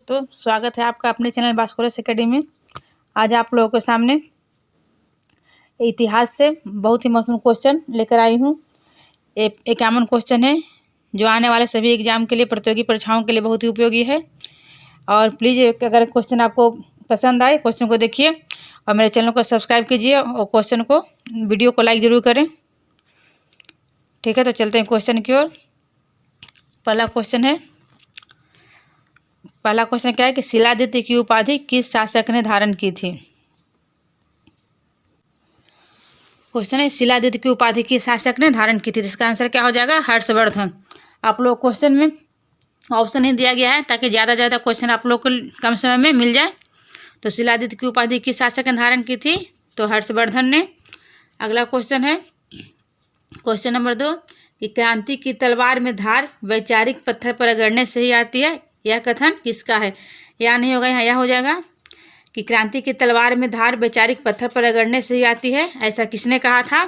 तो स्वागत है आपका अपने चैनल भास्करस एकेडमी में। आज आप लोगों के सामने इतिहास से बहुत ही महत्वपूर्ण क्वेश्चन लेकर आई हूँ। एक कॉमन क्वेश्चन है जो आने वाले सभी एग्जाम के लिए, प्रतियोगी परीक्षाओं के लिए बहुत ही उपयोगी है। और प्लीज़ अगर क्वेश्चन आपको पसंद आए, क्वेश्चन को देखिए और मेरे चैनल को सब्सक्राइब कीजिए और क्वेश्चन को, वीडियो को लाइक ज़रूर करें। ठीक है, तो चलते हैं क्वेश्चन की ओर। पहला क्वेश्चन क्या है कि शिलादित्य की उपाधि किस शासक ने धारण की थी। क्वेश्चन है शिलादित्य की उपाधि किस शासक ने धारण की थी। इसका आंसर क्या हो जाएगा? हर्षवर्धन। आप लोग क्वेश्चन में ऑप्शन ही दिया गया है ताकि ज़्यादा क्वेश्चन आप लोग को कम समय में मिल जाए। तो शिलादित्य की उपाधि किस शासक ने धारण की थी? तो हर्षवर्धन ने। अगला क्वेश्चन है क्वेश्चन नंबर 2 कि क्रांति की तलवार में धार वैचारिक पत्थर पर रगड़ने से ही आती है, यह कथन किसका है? या नहीं होगा, यहाँ यह हो जाएगा कि क्रांति की तलवार में धार वैचारिक पत्थर पर रगड़ने से ही आती है, ऐसा किसने कहा था?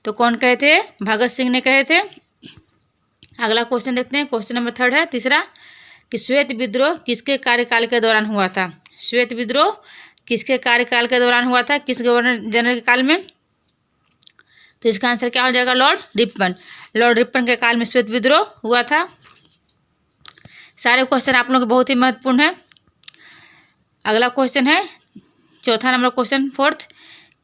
तो कौन कहे थे? भगत सिंह ने कहे थे। अगला क्वेश्चन देखते हैं, क्वेश्चन नंबर 3 है तीसरा कि श्वेत विद्रोह किसके कार्यकाल के दौरान हुआ था? श्वेत विद्रोह किसके कार्यकाल के दौरान हुआ था? किस गवर्नर जनरल के काल में? तो इसका आंसर क्या हो जाएगा? Lord Ripon. लॉर्ड रिपन के काल में श्वेत विद्रोह हुआ था। सारे क्वेश्चन आप लोगों के बहुत ही महत्वपूर्ण है। अगला क्वेश्चन है चौथा नंबर क्वेश्चन 4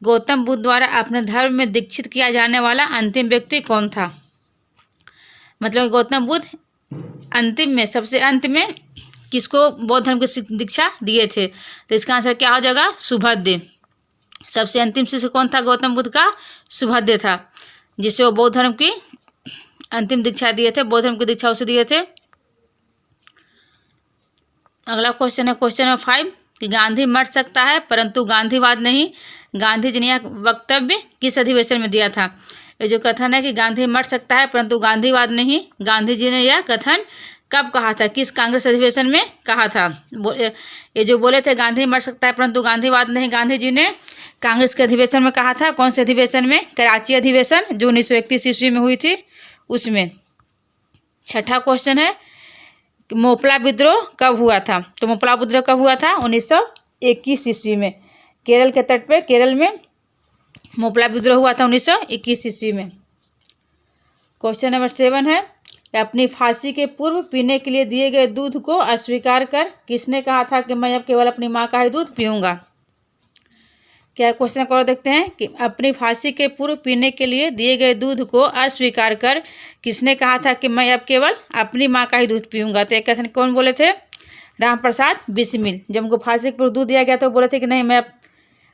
गौतम बुद्ध द्वारा अपने धर्म में दीक्षित किया जाने वाला अंतिम व्यक्ति कौन था? मतलब गौतम बुद्ध अंतिम में, सबसे अंत में किसको बौद्ध धर्म की दीक्षा दिए थे? तो इसका आंसर क्या हो जाएगा? सुभद्र। सबसे अंतिम शिष्य कौन था गौतम बुद्ध का? सुभद्र था, जिसे वो बौद्ध धर्म की अंतिम दीक्षा दिए थे, बौद्ध धर्म की दीक्षा उसे दिए थे। अगला क्वेश्चन है क्वेश्चन नंबर 5 कि गांधी मर सकता है परंतु गांधीवाद नहीं, गांधी जी ने यह वक्तव्य किस अधिवेशन में दिया था? ये जो कथन है कि गांधी मर सकता है परंतु गांधीवाद नहीं, गांधी जी ने यह कथन कब कहा था? किस कांग्रेस अधिवेशन में कहा था? ये जो बोले थे गांधी मर सकता है परंतु गांधीवाद नहीं, गांधी जी ने कांग्रेस के अधिवेशन में कहा था। कौन से अधिवेशन में? कराची अधिवेशन जो 1931 ईस्वी में हुई थी, उसमें। छठा क्वेश्चन है मोपला विद्रोह कब हुआ था? तो मोपला विद्रोह कब हुआ था? 1921 ईस्वी में। केरल के तट पे, केरल में मोपला विद्रोह हुआ था 1921 ईस्वी में। क्वेश्चन नंबर 7 है अपनी फांसी के पूर्व पीने के लिए दिए गए दूध को अस्वीकार कर किसने कहा था कि मैं अब केवल अपनी माँ का ही दूध पीऊँगा? क्या क्वेश्चन को देखते हैं कि अपनी फांसी के पूर्व पीने के लिए दिए गए दूध को अस्वीकार कर किसने कहा था कि मैं अब केवल अपनी माँ का ही दूध पीऊँगा? तो एक कथन कौन बोले थे? राम प्रसाद बिस्मिल। जब उनको फांसी के पूर्व दूध दिया गया तो बोले थे कि नहीं, मैं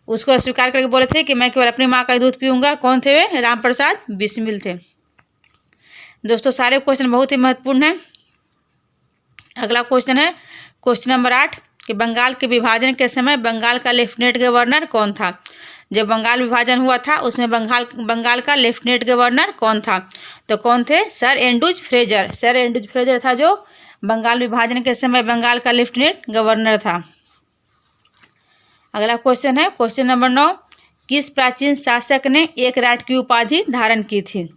उसको अस्वीकार करके बोले थे कि मैं केवल अपनी माँ का ही दूध पीऊँगा। कौन थे वे? राम प्रसाद बिस्मिल थे। दोस्तों सारे क्वेश्चन बहुत ही महत्वपूर्ण हैं। अगला क्वेश्चन है क्वेश्चन नंबर 8 कि बंगाल के विभाजन के समय बंगाल का लेफ्टिनेंट गवर्नर कौन था? जब बंगाल विभाजन हुआ था उसमें बंगाल का लेफ्टिनेंट गवर्नर कौन था? तो कौन थे? Sir Andrews Fraser. Sir Andrews Fraser था जो बंगाल विभाजन के समय बंगाल का लेफ्टिनेंट गवर्नर था। अगला क्वेश्चन है क्वेश्चन नंबर 9 किस प्राचीन शासक ने एक राट की उपाधि धारण की थी?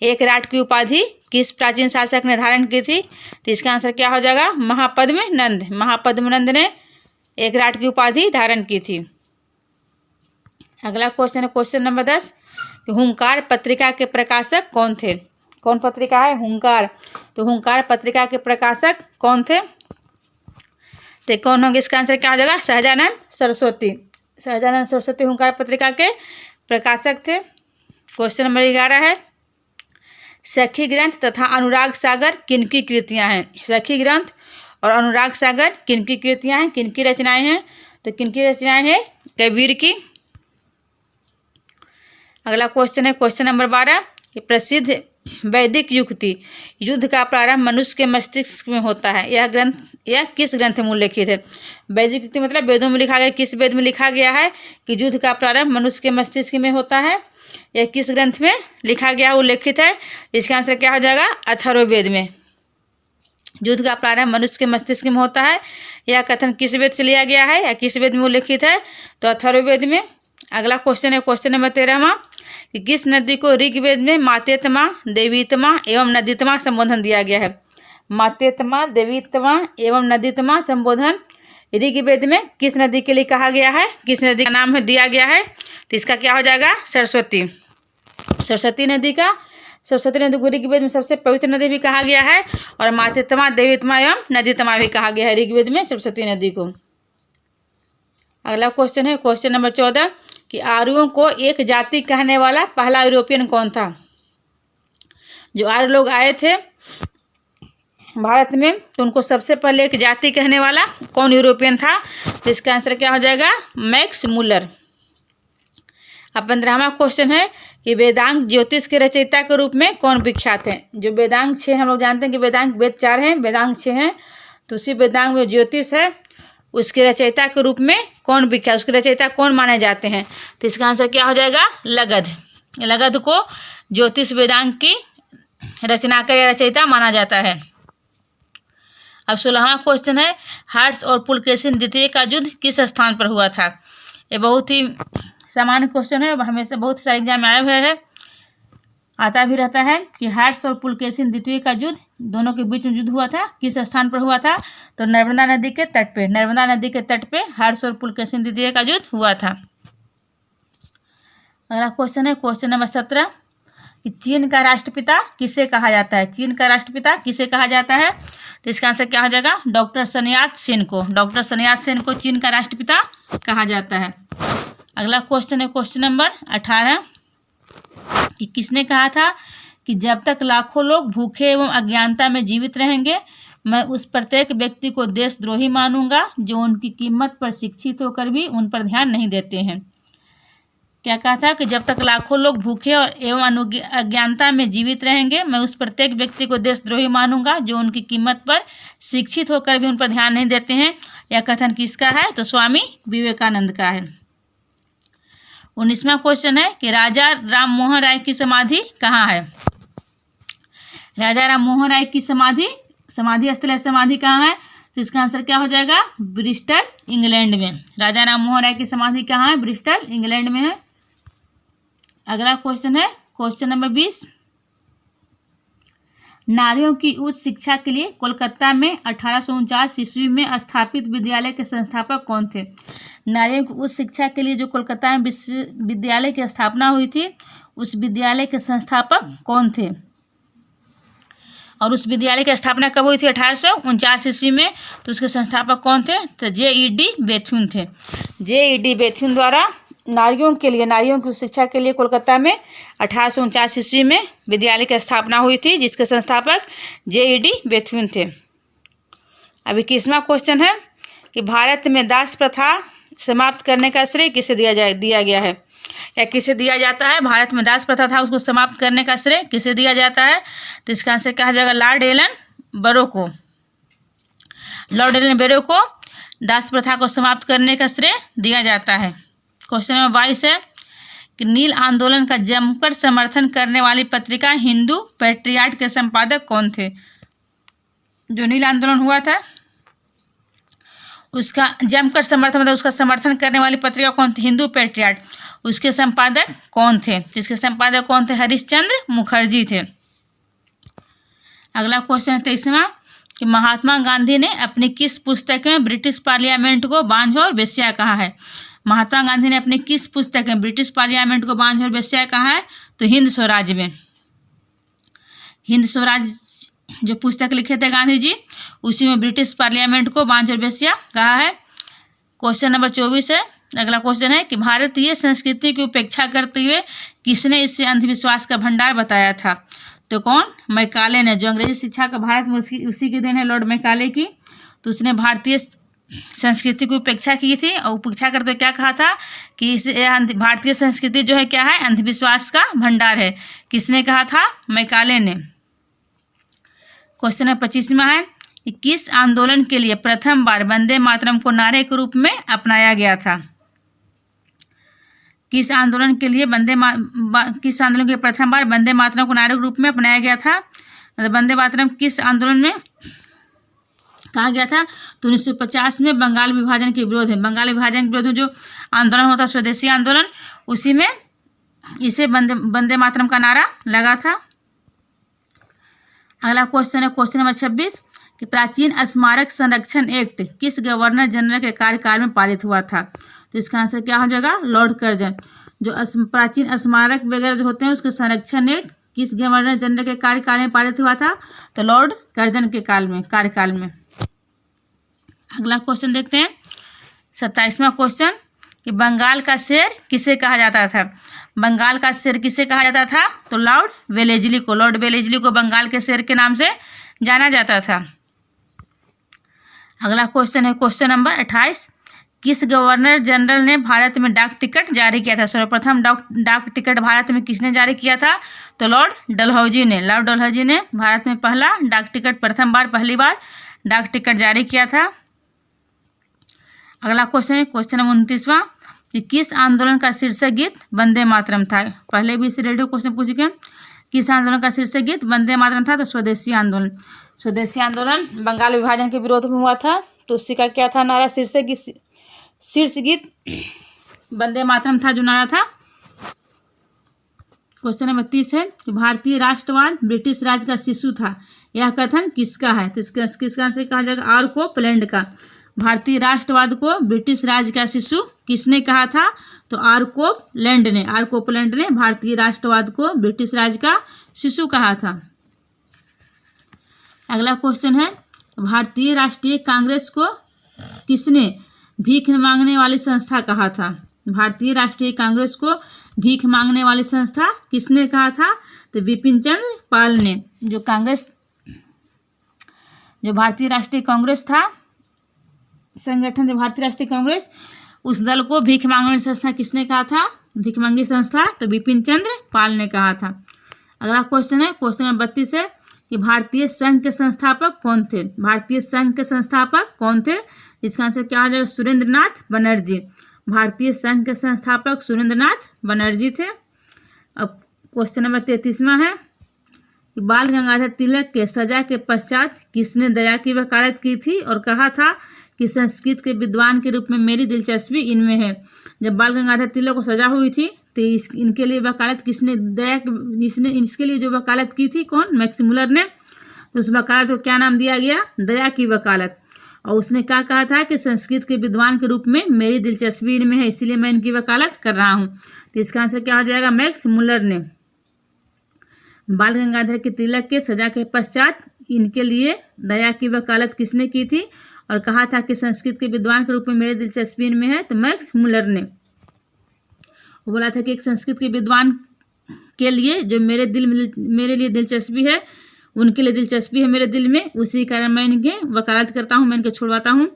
एक राट की उपाधि किस प्राचीन शासक ने धारण की थी? तो इसका आंसर क्या हो जाएगा? महापद्म नंद। महापद्म नंद ने एक राट की उपाधि धारण की थी। अगला क्वेश्चन है क्वेश्चन नंबर 10 कि हुंकार पत्रिका के प्रकाशक कौन थे? कौन पत्रिका है? हुंकार। तो हुंकार पत्रिका के प्रकाशक कौन थे? तो कौन होंगे? इसका आंसर क्या हो जाएगा? सहजानंद सरस्वती। सहजानंद सरस्वती हुंकार पत्रिका के प्रकाशक थे। क्वेश्चन नंबर 11 है सखी ग्रंथ तथा अनुराग सागर किनकी कृतियां हैं? सखी ग्रंथ और अनुराग सागर किनकी कृतियां हैं, किनकी रचनाएं हैं? तो किनकी रचनाएं हैं? कबीर की। अगला क्वेश्चन है क्वेश्चन नंबर 12 कि प्रसिद्ध वैदिक युक्ति युद्ध का प्रारंभ मनुष्य के मस्तिष्क में होता है, यह किस ग्रंथ में उल्लेखित है? वैदिक युक्ति मतलब वेदों में लिखा गया। किस वेद में लिखा गया है कि युद्ध का प्रारंभ मनुष्य के मस्तिष्क में होता है? यह किस ग्रंथ में लिखा गया, उल्लेखित है? इसका आंसर क्या हो जाएगा? अथर्ववेद में। युद्ध का प्रारंभ मनुष्य के मस्तिष्क में होता है, यह कथन किस वेद से लिया गया है या किस वेद में उल्लेखित है? तो अथर्ववेद में। अगला क्वेश्चन है क्वेश्चन नंबर 13 कि किस नदी को ऋग्वेद में मातेतमा, देवीतमा एवं नदीतमा संबोधन दिया गया है? मातेत्मा, देवीत्मा एवं नदीत्मा संबोधन ऋग्वेद में किस नदी के लिए कहा गया है, किस नदी का नाम दिया गया है? तो इसका क्या हो जाएगा? सरस्वती। सरस्वती नदी को ऋग्वेद में सबसे पवित्र नदी भी कहा गया है और मातेत्मा, देवीत्मा एवं नदीत्मा भी कहा गया है ऋग्वेद में सरस्वती नदी को। अगला क्वेश्चन है क्वेश्चन नंबर 14 कि आर्यों को एक जाति कहने वाला पहला यूरोपियन कौन था? जो आर्य लोग आए थे भारत में तो उनको सबसे पहले एक जाति कहने वाला कौन यूरोपियन था? तो इसका आंसर क्या हो जाएगा? Max Muller. अब 15वां क्वेश्चन है कि वेदांग ज्योतिष के रचयिता के रूप में कौन विख्यात है? जो वेदांग 6 हम लोग जानते हैं कि वेदांग वेद 4 हैं, वेदांग 6 हैं, तो उसी वेदांग में ज्योतिष है, उसके रचयिता के रूप में कौन विख्यात, उसके रचयिता कौन माने जाते हैं? तो इसका आंसर क्या हो जाएगा? लगध। लगध को ज्योतिष वेदांग की रचना का रचयिता माना जाता है। अब 16वां क्वेश्चन है हर्ष और पुलकेशिन द्वितीय का युद्ध किस स्थान पर हुआ था? ये बहुत ही सामान्य क्वेश्चन है, हमेशा बहुत सारे एग्जाम में आए हुए हैं, आता भी रहता है कि हर्ष और पुलकेशिन द्वितीय का युद्ध दोनों के बीच में युद्ध हुआ था, किस स्थान पर हुआ था? तो नर्मदा नदी के तट पे, नर्मदा नदी के तट पे हर्ष और पुलकेशिन द्वितीय का युद्ध हुआ था। अगला क्वेश्चन है क्वेश्चन नंबर 17 कि चीन का राष्ट्रपिता किसे कहा जाता है? चीन का राष्ट्रपिता किसे कहा जाता है? तो इसका आंसर क्या हो जाएगा? डॉक्टर sun yat-sen को, डॉक्टर sun yat-sen को चीन का राष्ट्रपिता कहा जाता है। अगला क्वेश्चन है क्वेश्चन नंबर 18 कि किसने कहा था कि जब तक लाखों लोग भूखे एवं अज्ञानता में जीवित रहेंगे मैं उस प्रत्येक व्यक्ति को देशद्रोही मानूंगा जो उनकी कीमत पर शिक्षित होकर भी उन पर ध्यान नहीं देते हैं। क्या कहा था कि जब तक लाखों लोग भूखे और एवं अज्ञानता में जीवित रहेंगे मैं उस प्रत्येक व्यक्ति को देशद्रोही मानूंगा जो उनकी कीमत पर शिक्षित होकर भी उन पर ध्यान नहीं देते हैं। यह कथन किसका है? तो स्वामी विवेकानंद का है। 19वां क्वेश्चन है कि राजा राम मोहन राय की समाधि कहाँ है? राजा राम मोहन राय की समाधि स्थल है, समाधि कहाँ है? तो इसका आंसर क्या हो जाएगा? ब्रिस्टल, इंग्लैंड में। राजा राम मोहन राय की समाधि कहाँ है? ब्रिस्टल, इंग्लैंड में है। अगला क्वेश्चन है क्वेश्चन नंबर 20 नारियों की उच्च शिक्षा के लिए कोलकाता में 1849 ईस्वी में स्थापित विद्यालय के संस्थापक कौन थे? नारियों की उच्च शिक्षा के लिए जो कोलकाता में विद्यालय की स्थापना हुई थी उस विद्यालय के संस्थापक कौन थे? और उस विद्यालय की स्थापना कब हुई थी? 1849 ईस्वी में। तो उसके संस्थापक कौन थे? तो J.E.D. बेथुन थे। J.E.D. बेथुन द्वारा नारियों की शिक्षा के लिए कोलकाता में 1849 ईस्वी में विद्यालय की स्थापना हुई थी जिसके संस्थापक J.E.D. बेथुन थे। अभी 21वां क्वेश्चन है कि भारत में दास प्रथा समाप्त करने का श्रेय किसे दिया गया है या किसे दिया जाता है? भारत में दास प्रथा था उसको समाप्त करने का श्रेय किसे दिया जाता है? तो इसका आंसर कहा जाएगा लॉर्ड एलन बोरो को। लॉर्ड एलन बोरो को दास प्रथा को समाप्त करने का श्रेय दिया जाता है। क्वेश्चन नंबर 22 है कि नील आंदोलन का जमकर समर्थन करने वाली पत्रिका हिंदू पैट्रियाट के संपादक कौन थे? जो नील आंदोलन हुआ था उसका जमकर समर्थन मतलब उसका समर्थन करने वाली पत्रिका कौन थी? हिंदू पैट्रियाट। उसके संपादक कौन थे? इसके संपादक कौन थे? हरिश्चंद्र मुखर्जी थे। अगला क्वेश्चन 23वां कि महात्मा गांधी ने अपनी किस पुस्तक में ब्रिटिश पार्लियामेंट को बांझ और वेश्या कहा है? महात्मा गांधी ने अपनी किस पुस्तक में ब्रिटिश पार्लियामेंट को बांझ और वेश्या कहा है? तो हिंद स्वराज में। हिंद स्वराज जो पुस्तक लिखे थे गांधी जी उसी में ब्रिटिश पार्लियामेंट को बांझ और वेश्या कहा है। क्वेश्चन नंबर 24 है। अगला क्वेश्चन है कि भारतीय संस्कृति की उपेक्षा करते हुए किसने इसे अंधविश्वास का भंडार बताया था? तो कौन? मैकाले ने। जो अंग्रेजी शिक्षा का भारत में उसी की देन है, लॉर्ड मैकाले की। तो उसने भारतीय संस्कृति की उपेक्षा की थी और उपेक्षा करते हुए क्या कहा था कि इसे भारतीय संस्कृति जो है क्या है? अंधविश्वास का भंडार है। किसने कहा था? मैकाले ने। क्वेश्चन नंबर 25वां है कि किस आंदोलन के लिए प्रथम बार वंदे मातरम को नारे के रूप में अपनाया गया था? किस आंदोलन के प्रथम बार वंदे मातरम को नारे के रूप में अपनाया गया था? मतलब वंदे मातरम किस आंदोलन में कहा गया था? तो 1950 में बंगाल विभाजन के विरोध है। बंगाल विभाजन के विरोध में जो आंदोलन होता स्वदेशी आंदोलन उसी में इसे वंदे मातरम का नारा लगा था। अगला क्वेश्चन है क्वेश्चन नंबर 26 कि प्राचीन स्मारक संरक्षण एक्ट किस गवर्नर जनरल के कार्यकाल में पारित हुआ था। तो इसका आंसर क्या हो जाएगा, लॉर्ड कर्जन। जो प्राचीन स्मारक वगैरह जो होते हैं उसके संरक्षण एक्ट किस गवर्नर जनरल के कार्यकाल में पारित हुआ था, तो लॉर्ड कर्जन के कार्यकाल में। अगला क्वेश्चन देखते हैं 27वां क्वेश्चन कि बंगाल का शेर किसे कहा जाता था। बंगाल का शेर किसे कहा जाता था, तो लॉर्ड वेलेस्ली को। लॉर्ड वेलेस्ली को बंगाल के शेर के नाम से जाना जाता था। अगला क्वेश्चन है क्वेश्चन नंबर 28 किस गवर्नर जनरल ने भारत में डाक टिकट जारी किया था। सर्वप्रथम डाक टिकट भारत में किसने जारी किया था, तो लॉर्ड डलहौजी ने। लॉर्ड डलहौजी ने भारत में पहली बार डाक टिकट जारी किया था। अगला क्वेश्चन है क्वेश्चन नंबर 29वां कि किस आंदोलन का शीर्षक गीत वंदे मातरम था। पहले भी इस रिलेटेड क्वेश्चन पूछ गए। किस आंदोलन का शीर्षक गीत वंदे मातरम था, तो स्वदेशी आंदोलन। स्वदेशी आंदोलन बंगाल विभाजन के विरोध में हुआ था, तो उसी का क्या था नारा, शीर्ष गीत वंदे मातरम था जो नारा था। क्वेश्चन नंबर 30 है कि भारतीय राष्ट्रवाद ब्रिटिश राज का शिशु था, यह कथन किसका है। तो किसका आंसर कहा जाएगा, आर कोपलैंड का। भारतीय राष्ट्रवाद को ब्रिटिश राज का शिशु किसने कहा था, तो आर कोपलैंड ने भारतीय राष्ट्रवाद को ब्रिटिश राज का शिशु कहा था। अगला क्वेश्चन है भारतीय राष्ट्रीय कांग्रेस को किसने भीख मांगने वाली संस्था कहा था। भारतीय राष्ट्रीय कांग्रेस को भीख मांगने वाली संस्था किसने कहा था, तो विपिन चंद्र पाल ने। जो भारतीय राष्ट्रीय कांग्रेस था संगठन, जो भारतीय राष्ट्रीय कांग्रेस, उस दल को भीख मांगने वाली संस्था किसने कहा था, भीख मांगी संस्था, तो विपिन चंद्र पाल ने कहा था। अगला क्वेश्चन है क्वेश्चन नंबर 32 है कि भारतीय संघ के संस्थापक कौन थे। भारतीय संघ के संस्थापक कौन थे, इसका आंसर क्या आ जाएगा, सुरेंद्र नाथ बनर्जी। भारतीय संघ के संस्थापक सुरेंद्र नाथ बनर्जी थे। अब क्वेश्चन नंबर 33वां है कि बाल गंगाधर तिलक के सजा के पश्चात किसने दया की वकालत की थी और कहा था कि संस्कृत के विद्वान के रूप में मेरी दिलचस्पी इनमें है। जब बाल गंगाधर तिलक को सजा हुई थी तो इनके लिए वकालत किसने इसके लिए जो वकालत की थी, कौन, मैक्समुलर ने। तो उस वकालत को क्या नाम दिया गया, दया की वकालत। और उसने क्या कहा था कि संस्कृत के विद्वान के रूप में मेरी दिलचस्पी इनमें है, इसीलिए मैं इनकी वकालत कर रहा हूँ। तो इसका आंसर क्या हो जाएगा, मैक्समुलर ने। बाल गंगाधर के तिलक के सजा के पश्चात इनके लिए दया की वकालत किसने की थी और कहा था कि संस्कृत के विद्वान के रूप में मेरी दिलचस्पी इनमें है, तो मैक्समुलर ने। वो बोला था कि एक संस्कृत के विद्वान के लिए जो मेरे लिए दिलचस्पी है, उनके लिए दिलचस्पी है मेरे दिल में, उसी कारण मैं इनके वकालत करता हूँ, मैं इनके छुड़वाता हूँ।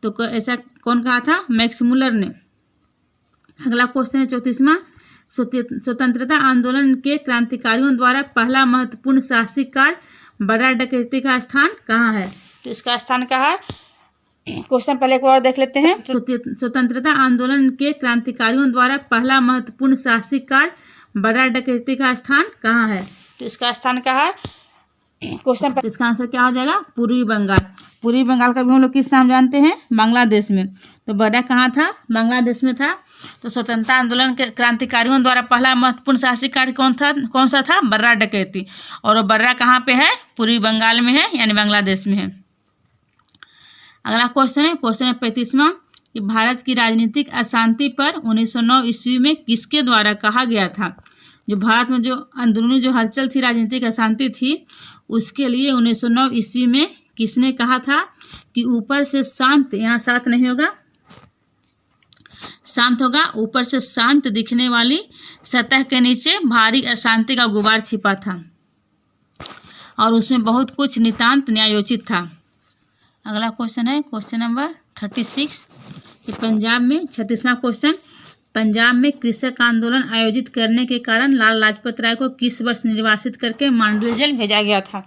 तो ऐसा कौन कहा था, मैक्समुलर ने। अगला क्वेश्चन है 34वां स्वतंत्रता आंदोलन के क्रांतिकारियों द्वारा पहला महत्वपूर्ण साहसिक कार्य बर्रा डकैती का स्थान कहाँ है। तो इसका स्थान कहाँ है, क्वेश्चन पहले एक बार देख लेते हैं। स्वतंत्रता आंदोलन के क्रांतिकारियों द्वारा पहला महत्वपूर्ण साहसिक कार्य बर्रा डकैती का स्थान कहाँ है। तो इसका स्थान कहाँ है, क्वेश्चन पर इसका आंसर क्या हो जाएगा, पूर्वी बंगाल। पूर्वी बंगाल का भी हम लोग किस नाम जानते हैं, बांग्लादेश में। तो बर्रा कहाँ था, बांग्लादेश में था। तो स्वतंत्रता आंदोलन के क्रांतिकारियों द्वारा पहला महत्वपूर्ण साहसिक कार्य कौन सा था, बर्रा डकैती। और वो बर्रा कहाँ पे है, पूर्वी बंगाल में है, यानी बांग्लादेश में है। अगला क्वेश्चन है क्वेश्चन 35वां कि भारत की राजनीतिक अशांति पर 1909 ईस्वी में किसके द्वारा कहा गया था। जो भारत में जो अंदरूनी जो हलचल थी, राजनीतिक अशांति थी, उसके लिए 1909 ईस्वी में किसने कहा था कि ऊपर से शांत, यहाँ शांत नहीं होगा, शांत होगा, ऊपर से शांत दिखने वाली सतह के नीचे भारी अशांति का गुबार छिपा था और उसमें बहुत कुछ नितांत न्यायोचित था। अगला क्वेश्चन है क्वेश्चन नंबर 36 कि पंजाब में 36वां क्वेश्चन, पंजाब में कृषक आंदोलन आयोजित करने के कारण लाला लाजपत राय को किस वर्ष निर्वासित करके मांडवी जेल भेजा गया था।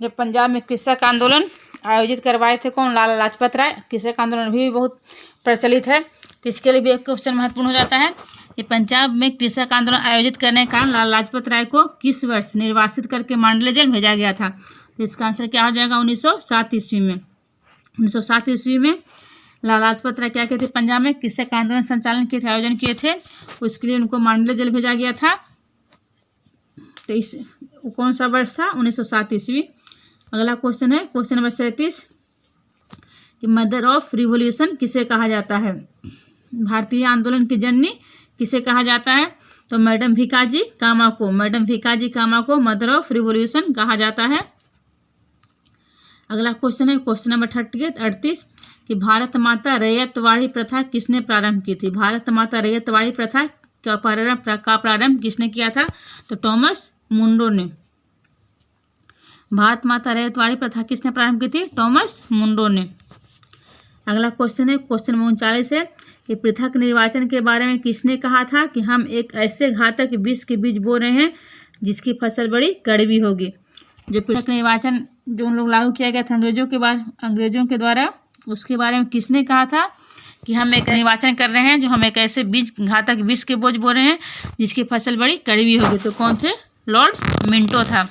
जब पंजाब में कृषक आंदोलन आयोजित करवाए थे कौन, लाला लाजपत राय। कृषक आंदोलन अभी भी बहुत प्रचलित है, तो इसके लिए भी एक क्वेश्चन महत्वपूर्ण हो जाता है कि पंजाब में कृषक आंदोलन आयोजित करने के कारण लाला लाजपत राय को किस वर्ष निर्वासित करके मांडवी जेल भेजा गया था। तो इसका आंसर क्या हो जाएगा, 1907 ईस्वी में। 1907 ईस्वी में लाला लाजपत राय क्या कहते थे, पंजाब में कृषक आंदोलन संचालन किए थे, आयोजन किए थे, उसके लिए उनको मांडवी जेल भेजा गया था। तो इस कौन सा वर्ष था, 1907 ईस्वी। अगला क्वेश्चन है क्वेश्चन नंबर 37 कि मदर ऑफ रिवॉल्यूशन किसे कहा जाता है? भारतीय आंदोलन की जननी किसे कहा जाता है? तो मैडम भीकाजी कामा को, मैडम भीकाजी कामा को मदर ऑफ रिवॉल्यूशन कहा जाता है। अगला क्वेश्चन है क्वेश्चन नंबर 38 कि भारत माता रैयतवाड़ी प्रथा किसने प्रारंभ की थी? भारत माता रैयतवाड़ी प्रथा का प्रारंभ किसने किया था? तो टॉमस मुंडो ने। भारत माता रैयतवाड़ी प्रथा किसने प्रारंभ की थी? टॉमस मुंडो ने। अगला क्वेश्चन है क्वेश्चन नंबर 39 है कि पृथक निर्वाचन के बारे में किसने कहा था कि हम एक ऐसे घातक विष के बीज बो रहे हैं जिसकी फसल बड़ी कड़वी होगी? जो पृथक निर्वाचन जो उन लोग लागू किया गया था अंग्रेजों के द्वारा, उसके बारे में किसने कहा था कि हम एक निर्वाचन कर रहे हैं जो हम एक ऐसे घातक विष के बोझ बो रहे हैं जिसकी फसल बड़ी कड़वी होगी? तो कौन थे? लॉर्ड मिंटो था,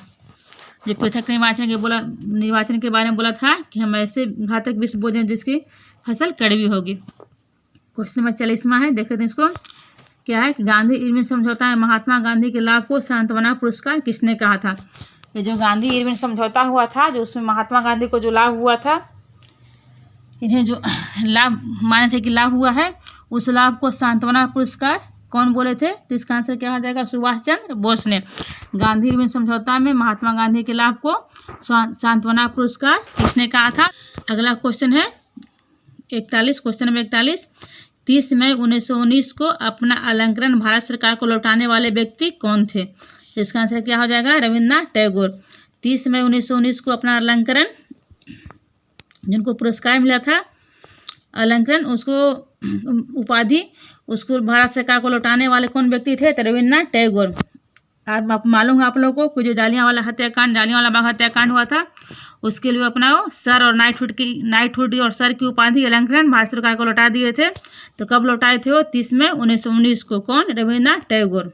जो पृथक निर्वाचन के बारे में बोला था कि हम ऐसे घातक विष बोझ हैं जिसकी फसल कड़वी होगी। क्वेश्चन नंबर 40वां है, देख लेते हैं इसको। क्या है कि गांधी इरविन समझौता में महात्मा गांधी के लाभ को सांत्वना पुरस्कार किसने कहा था? ये जो गांधी इरविन समझौता हुआ था, जो उसमें महात्मा गांधी को जो लाभ हुआ था, इन्हें जो लाभ माने थे कि लाभ हुआ है, उस लाभ को सांत्वना पुरस्कार कौन बोले थे? तो इसका आंसर क्या हो जाएगा? सुभाष चंद्र बोस ने। गांधी इरविन समझौता में महात्मा गांधी के लाभ को सांत्वना पुरस्कार किसने कहा था? अगला क्वेश्चन है 41, क्वेश्चन नंबर 41 30 मई 1919 को अपना अलंकरण भारत सरकार को लौटाने वाले व्यक्ति कौन थे? इसका आंसर क्या हो जाएगा? रविन्द्रनाथ टैगोर। 30 मई 1919 को अपना अलंकरण, जिनको पुरस्कार मिला था अलंकरण, उसको उपाधि, उसको भारत सरकार को लौटाने वाले कौन व्यक्ति थे? तो रविन्द्रनाथ टैगोर। आप मालूम है आप लोगों को कि जो जालियांवाला बाग हत्याकांड हुआ था, उसके लिए अपना सर और नाइटहुड और सर की उपाधि अलंकरण भारत सरकार को लौटा दिए थे। तो कब लौटाए थे वो? 30 मई 1919 को। कौन? रविन्द्रनाथ टैगोर।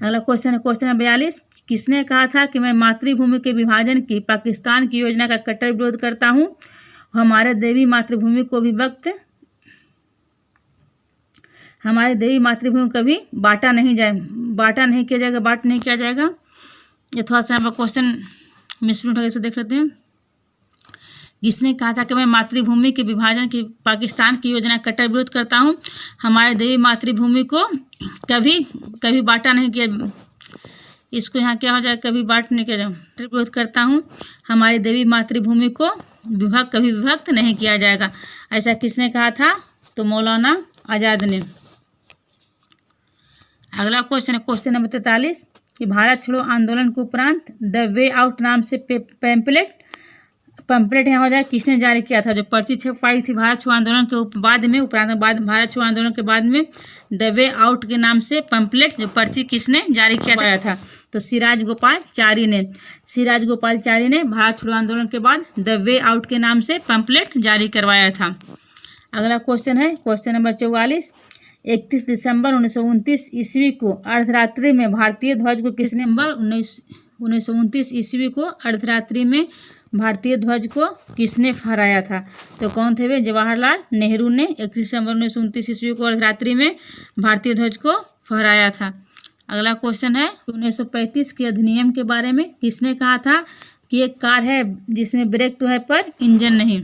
अगला क्वेश्चन है क्वेश्चन नंबर 42 किसने कहा था कि मैं मातृभूमि के विभाजन की पाकिस्तान की योजना का कट्टर विरोध करता हूँ? हमारे देवी मातृभूमि कभी बांटा नहीं किया जाएगा। ये थोड़ा सा क्वेश्चन मिसप्रिंट हो गया, देख लेते हैं। किसने कहा था कि मैं मातृभूमि के विभाजन की पाकिस्तान की योजना का कट्टर विरोध करता हूँ? हमारे देवी मातृभूमि को कभी बांटा नहीं किया। इसको यहाँ क्या हो जाए? कभी बांट नहीं किया जाए। विरोध करता हूँ, हमारी देवी मातृभूमि को कभी विभक्त नहीं किया जाएगा। ऐसा किसने कहा था? तो मौलाना आज़ाद ने। अगला क्वेश्चन है क्वेश्चन नंबर 43 कि भारत छोड़ो आंदोलन के उपरांत द वे आउट नाम से पंपलेट यहाँ हो जाए किसने जारी किया था? जो पर्ची छपाई थी भारत छोड़ो आंदोलन के भारत छोड़ो आंदोलन के बाद में द वे आउट के नाम से पंपलेट जो पर्ची किसने जारी किया था? तो सिराज गोपालचारी ने भारत छोड़ो आंदोलन के बाद द वे आउट के नाम से पंपलेट जारी करवाया था। अगला क्वेश्चन है क्वेश्चन नंबर 44 31 दिसंबर 1929 ईस्वी को अर्धरात्रि में भारतीय ध्वज को किसने 1929 ईस्वी को अर्धरात्रि में भारतीय ध्वज को किसने फहराया था? तो कौन थे वे? जवाहरलाल नेहरू ने 31 दिसंबर 1929 ईस्वी को अर्धरात्रि में भारतीय ध्वज को फहराया था। अगला क्वेश्चन है 1935 के अधिनियम के बारे में किसने कहा था कि एक कार है जिसमें ब्रेक तो है पर इंजन नहीं?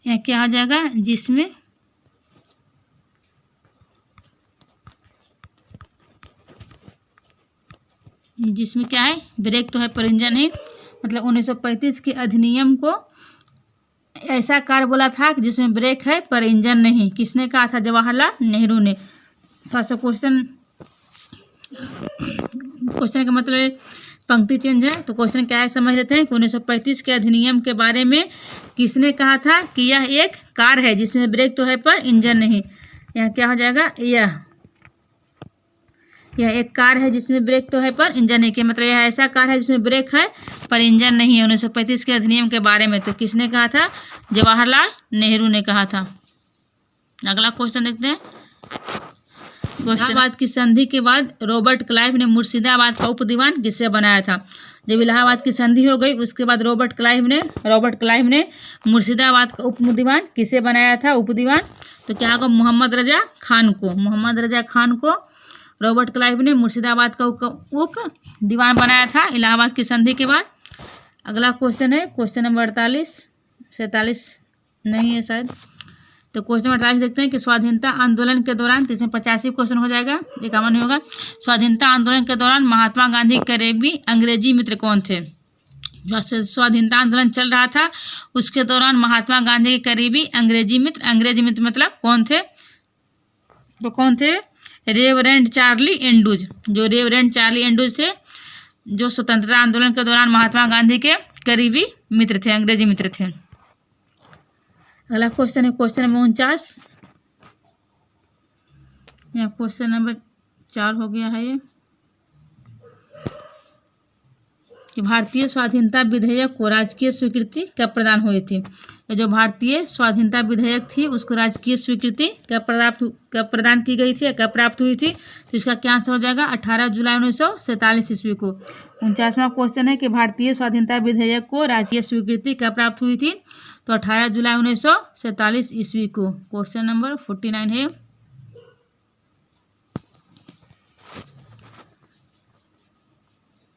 यह क्या हो जाएगा? जिसमें क्या है? ब्रेक तो है पर इंजन नहीं। मतलब 1935 के अधिनियम को ऐसा कार बोला था कि जिसमें ब्रेक है पर इंजन नहीं। किसने कहा था? जवाहरलाल नेहरू ने। थोड़ा सा क्वेश्चन का मतलब पंक्ति चेंज है, तो क्वेश्चन क्या है समझ लेते हैं कि 1935 के अधिनियम के बारे में किसने कहा था कि यह एक कार है जिसमें ब्रेक तो है पर इंजन नहीं? यह क्या हो जाएगा? यह एक कार है जिसमें ब्रेक तो है पर इंजन नहीं, के मतलब यह ऐसा कार है जिसमें ब्रेक है पर इंजन नहीं है 1935 के अधिनियम के बारे में। तो किसने कहा था? जवाहरलाल नेहरू ने कहा था। अगला क्वेश्चन देखते हैं। इलाहाबाद की संधि के बाद रॉबर्ट क्लाइव ने मुर्शिदाबाद का उपदीवान किससे बनाया था? जब इलाहाबाद की संधि हो गई उसके बाद रॉबर्ट क्लाइव ने मुर्शिदाबाद का उपदीवान किसे बनाया था? उपदीवान तो क्या होगा? मोहम्मद रजा खान को रॉबर्ट क्लाइव ने मुर्शिदाबाद का उप दीवान बनाया था इलाहाबाद की संधि के बाद। अगला क्वेश्चन है क्वेश्चन नंबर 47 नहीं है शायद, तो क्वेश्चन नंबर 48 देखते हैं कि स्वाधीनता आंदोलन के दौरान, तो इसमें 85 क्वेश्चन हो जाएगा, 51 होगा। स्वाधीनता आंदोलन के दौरान महात्मा गांधी के करीबी अंग्रेजी मित्र कौन थे? स्वाधीनता आंदोलन चल रहा था उसके दौरान महात्मा गांधी के करीबी अंग्रेजी मित्र मतलब कौन थे? तो कौन थे? Reverend Charlie Andrews. जो रेवरेंड चार्ली एंड्रूज थे, जो स्वतंत्रता आंदोलन के दौरान महात्मा गांधी के करीबी मित्र थे, अंग्रेजी मित्र थे। अगला क्वेश्चन है क्वेश्चन नंबर 49, यहाँ क्वेश्चन नंबर 4 हो गया है ये, कि भारतीय स्वाधीनता विधेयक को राजकीय स्वीकृति कब प्रदान हुई थी? जो भारतीय स्वाधीनता विधेयक थी उसको राजकीय स्वीकृति कब प्रदान की गई थी, कब प्राप्त हुई थी? तो इसका क्या आंसर हो जाएगा? 18 जुलाई 1947 ईस्वी को। 49वां क्वेश्चन है कि भारतीय स्वाधीनता विधेयक को राजकीय स्वीकृति कब प्राप्त हुई थी? तो 18 जुलाई 1947 ईस्वी को। क्वेश्चन नंबर 49 है,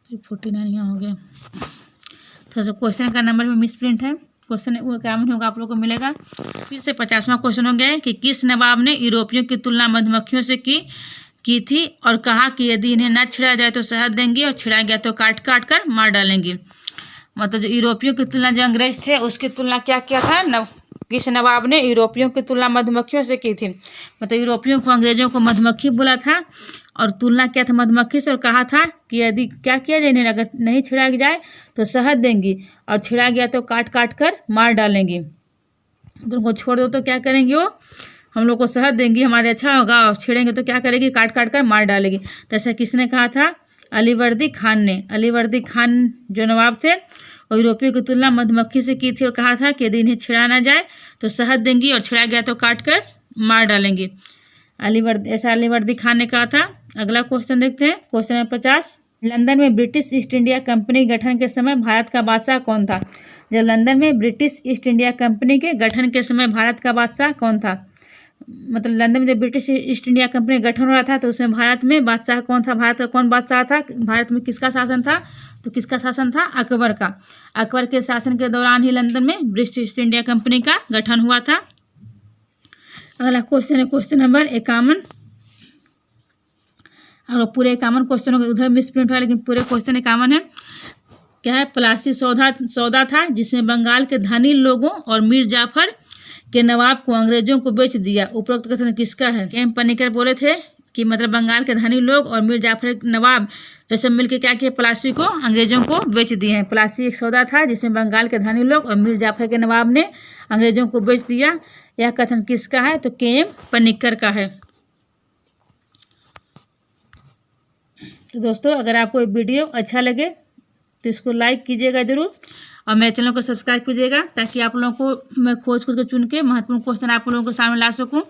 फिर 49 यहाँ हो गया। थोड़ा सा क्वेश्चन का नंबर में मिसप्रिंट है, क्वेश्चन वो क्या होगा आप लोगों को मिलेगा। फिर से 50वां क्वेश्चन हो गया है कि किस नवाब ने यूरोपियों की तुलना मधुमक्खियों से की थी और कहा कि यदि इन्हें न छिड़ा जाए तो शहद देंगी और छिड़ा गया तो काट काट कर मार डालेंगी। मतलब जो यूरोपियों की तुलना जो अंग्रेज थे उसकी तुलना क्या किया था? किस नवाब ने यूरोपियों की तुलना मधुमक्खियों से की थी? मतलब यूरोपियों को अंग्रेजों को मधुमक्खी बोला था और तुलना क्या था मधुमक्खी से, और कहा था कि यदि क्या किया जाए, इन्हें अगर नहीं छिड़ा जाए तो शहद देंगी और छिड़ा गया तो काट काट कर मार डालेंगी। तो उनको छोड़ दो तो क्या करेंगी? वो हम लोग को शहद देंगी, हमारे अच्छा होगा, और छिड़ेंगे तो क्या करेगी? काट काट कर मार डालेगी। तो ऐसा किसने कहा था? अलीवर्दी खान ने। अलीवर्दी खान जो नवाब थे और यूरोपियों की तुलना मधुमक्खी से की थी और कहा था कि यदि इन्हें छिड़ा ना जाए तो शहद देंगी और छिड़ा गया तो काट कर मार डालेंगी। अलीवर्दी खान ने कहा था। अगला क्वेश्चन देखते हैं क्वेश्चन नंबर 50। लंदन में ब्रिटिश ईस्ट इंडिया कंपनी गठन के समय भारत का बादशाह कौन था? जब लंदन में ब्रिटिश ईस्ट इंडिया कंपनी के गठन के समय भारत का बादशाह कौन था? मतलब लंदन में जब ब्रिटिश ईस्ट इंडिया कंपनी गठन हो रहा था तो उसमें भारत में बादशाह कौन था? भारत का कौन बादशाह था? भारत में किसका शासन था? तो किसका शासन था? अकबर का। अकबर के शासन के दौरान ही लंदन में ब्रिटिश ईस्ट इंडिया कंपनी का गठन हुआ था। अगला क्वेश्चन है क्वेश्चन नंबर 51। और पूरे 51 क्वेश्चन हो गए, उधर मिसप्रिंट हुआ लेकिन पूरे क्वेश्चन 51 है। क्या है? प्लासी सौदा था जिसमें बंगाल के धनी लोगों और मीर जाफर के नवाब को अंग्रेजों को बेच दिया। उपरोक्त कथन किसका है? एम पन्नीकर बोले थे कि मतलब बंगाल के धनी लोग और मीर जाफर नवाब ऐसे मिलकर क्या किया? प्लासी को अंग्रेजों को बेच दिए हैं। प्लासी एक सौदा था जिसमें बंगाल के धनी लोग और मीर जाफर के नवाब ने अंग्रेजों को बेच दिया। यह कथन किसका है? तो के एम पन्नीकर का है। तो दोस्तों अगर आपको वीडियो अच्छा लगे तो इसको लाइक कीजिएगा जरूर और मेरे चैनल को सब्सक्राइब कीजिएगा ताकि आप लोगों को मैं खोज के चुन के महत्वपूर्ण क्वेश्चन आप लोगों को सामने ला सकूं।